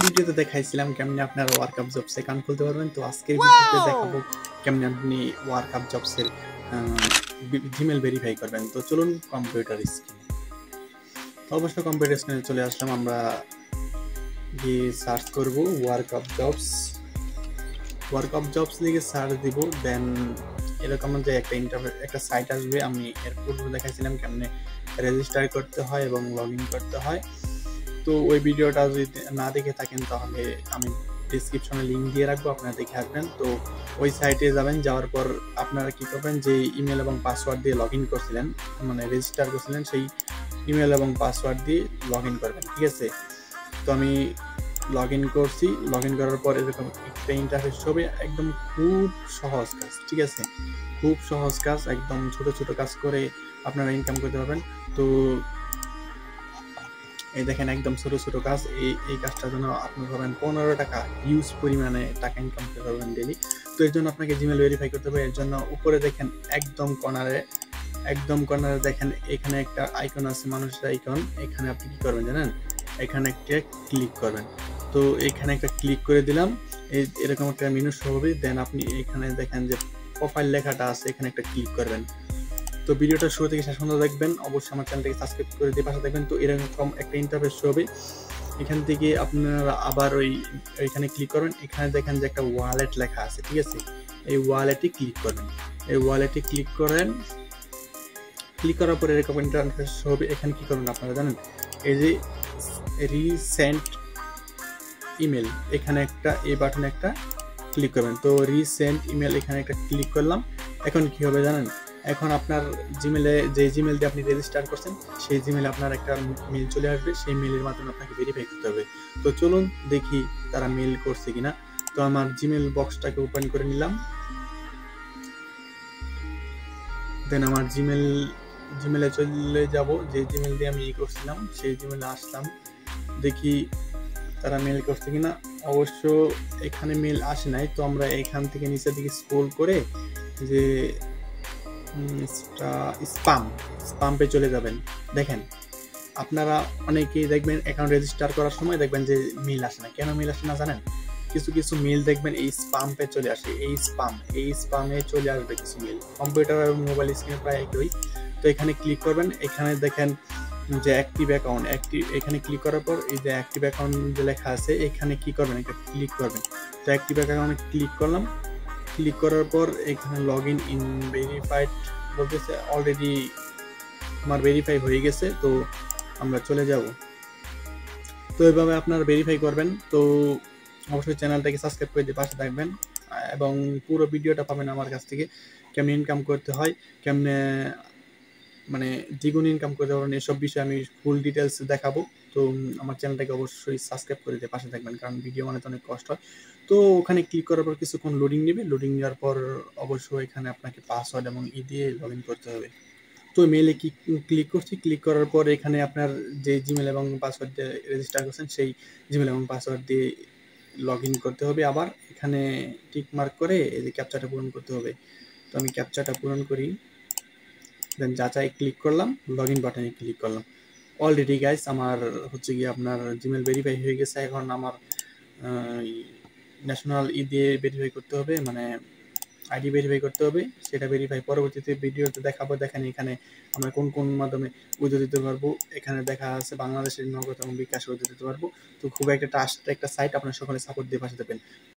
ভিডিওতে দেখাইছিলাম কেমনে আপনারা ওয়ার্কআপ জবস অ্যাকাউন্ট খুলতে পারবেন। তো আজকের ভিডিওতে দেখাবো কেমনে আপনি ওয়ার্কআপ জবসের জিমেল ভেরিফাই করবেন। তো চলুন কম্পিউটার স্ক্রিনে। তো অবশ্য কম্পিউটার স্ক্রিনে চলে আসলাম। আমরা গিয়ে সার্চ করব ওয়ার্কআপ জবস লিখে সার্চ দিব। দেন এরকম যে একটা সাইট আসবে। আমি এর পূর্বে দেখাইছিলাম কেমনে রেজিস্টার করতে হয় এবং লগ ইন করতে হয়। তো ওই ভিডিওটা যদি না দেখে থাকেন তাহলে আমি ডিসক্রিপশনে লিঙ্ক দিয়ে রাখবো, আপনারা দেখে আসবেন। তো ওই সাইটে যাবেন, যাওয়ার পর আপনারা কি করবেন, যে ইমেল এবং পাসওয়ার্ড দিয়ে লগ ইন করছিলেন, মানে রেজিস্টার করছিলেন, সেই ইমেল এবং পাসওয়ার্ড দিয়ে লগ ইন করবেন। ঠিক আছে, তো আমি লগ ইন করছি। লগ ইন করার পর এরকম একটা ইন্টারফেস হবে। একদম খুব সহজ কাজ, ঠিক আছে, খুব সহজ কাজ, একদম ছোট ছোট কাজ করে আপনারা ইনকাম করতে পারবেন। তো এই দেখেন একদম ছোট ছোট কাজ। এই কাজটার জন্য আপনি পাবেন 15 টাকা, হিউজ পরিমাণে টাকা ইনকাম করতে পারবেন ডেইলি। তো এর জন্য আপনাকে জিমেল ভেরিফাই করতে হবে। এর জন্য উপরে দেখেন একদম কর্নারে দেখেন এখানে একটা আইকন আছে, মানুষের আইকন। এখানে আপনি কি করবেন জানেন, এখানে একটা ক্লিক করবেন। তো এখানে একটা ক্লিক করে দিলাম, এরকম একটা মেনু শো হবে। দেন আপনি এখানে দেখেন যে প্রোফাইল লেখাটা আছে, এখানে একটা ক্লিক করবেন। তো ভিডিওটা শুরু থেকে শেষ পর্যন্ত দেখবেন। অবশ্যই আমার চ্যানেলটাকে সাবস্ক্রাইব করে দিয়ে পাশে দেখবেন। তো এরকম একটা ইন্টারফেস হবে। এখান থেকে আপনারা আবার ওইখানে ক্লিক করবেন। এখানে দেখেন যে একটা ওয়ালেট লেখা আছে, ঠিক আছে, এই ওয়ালেটে ক্লিক করবেন। এই ওয়ালেটে ক্লিক করেন। ক্লিক করার পরে এরকম ইন্টারফেস হবে। এখানে কি করবেন আপনারা জানেন, এই যে রিসেন্ট ইমেল, এখানে একটা এই বাটনে একটা ক্লিক করবেন। তো রিসেন্ট ইমেল এখানে একটা ক্লিক করলাম। এখন কি হবে জানেন, এখন আপনার জিমেলে, যে জিমেল দিয়ে আপনি রেজিস্টার করছেন, সেই জিমেলে আপনার একটা মেল চলে আসবে। সেই মেলের মাধ্যমে আপনাকে ভেরিফাই করতে হবে। তো চলুন দেখি তারা মেল করছে কিনা। তো আমার জিমেল বক্সটাকে ওপেন করে নিলাম। দেন আমার জিমেলে চলে যাব। যে জিমেল দিয়ে আমি করছিলাম সেই জিমেলে আসলাম, দেখি তারা মেল করছে কিনা। অবশ্য এখানে মেল আসে নাই। তো আমরা এখান থেকে নিচের দিকে স্ক্রল করে যে স্পামে চলে যাবেন। দেখেন আপনারা অনেকেই দেখবেন অ্যাকাউন্ট রেজিস্টার করার সময় দেখবেন যে মেল আসে না। কেন মেল আসে না জানেন, কিছু মেল দেখবেন এই স্পামে চলে আসে। এই স্পামে চলে আসবে কিছু মেল। কম্পিউটার এবং মোবাইল স্ক্রিনে প্রায় একই। তো এখানে ক্লিক করবেন। এখানে দেখেন যে অ্যাক্টিভ অ্যাকাউন্ট, এখানে ক্লিক করার পর এই যে অ্যাক্টিভ অ্যাকাউন্ট যে লেখা আছে, এখানে কি করবেন, এটা ক্লিক করবেন। তো অ্যাক্টিভ অ্যাকাউন্টে ক্লিক করলাম। ক্লিক করার পর এখানে লগ ইন ভেরিফাইড বলতেছে, অলরেডি আমার ভেরিফাই হয়ে গেছে। তো আমরা চলে যাব। তো এইভাবে আপনারা ভেরিফাই করবেন। তো অবশ্যই চ্যানেলটাকে সাবস্ক্রাইব করে দিয়ে পাশে থাকবেন এবং পুরো ভিডিওটা পাবেন আমার কাছ থেকে। কেমনে ইনকাম করতে হয়, কেমনে মানে দ্বিগুণ ইনকাম করতে পারবেন, এসব বিষয়ে আমি ফুল ডিটেলস দেখাবো। তো আমার চ্যানেলটাকে অবশ্যই সাবস্ক্রাইব করে দিয়ে পাশে থাকবেন, কারণ ভিডিও বানাতে অনেক কষ্ট হয়। তো ওখানে ক্লিক করার পর কিছুক্ষণ লোডিং নেবে। লোডিং নেওয়ার পর অবশ্যই এখানে আপনাকে পাসওয়ার্ড এবং দিয়ে লগ ইন করতে হবে। তো মেলে ক্লিক করছি। ক্লিক করার পর এখানে আপনার যে জিমেল এবং পাসওয়ার্ড দিয়ে রেজিস্টার করছেন, সেই জিমেল এবং পাসওয়ার্ড দিয়ে লগ ইন করতে হবে। আবার এখানে টিক মার্ক করে এই যে ক্যাপচাটা পূরণ করতে হবে। তো আমি ক্যাপচাটা পূরণ করি। দেন যাচাই ক্লিক করলাম, লগ ইন বাটনে ক্লিক করলাম। অলরেডি গাইস আমার হচ্ছে গিয়ে আপনার জিমেল ভেরিফাই হয়ে গেছে। এখন আমার ন্যাশনাল দিয়ে ভেরিফাই করতে হবে, মানে আইডি ভেরিফাই করতে হবে। সেটা ভেরিফাই পরবর্তীতে ভিডিওতে দেখাবো। দেখেন এখানে আমরা কোন কোন মাধ্যমে উইথড্র দিতে পারবো। এখানে দেখা আছে বাংলাদেশের নগদ এবং বিকাশ উইথড্র দিতে পারবো। তো খুব একটা ট্রাস্ট একটা সাইট, আপনার সকলে সাপোর্ট দিয়ে পাশে দেবেন।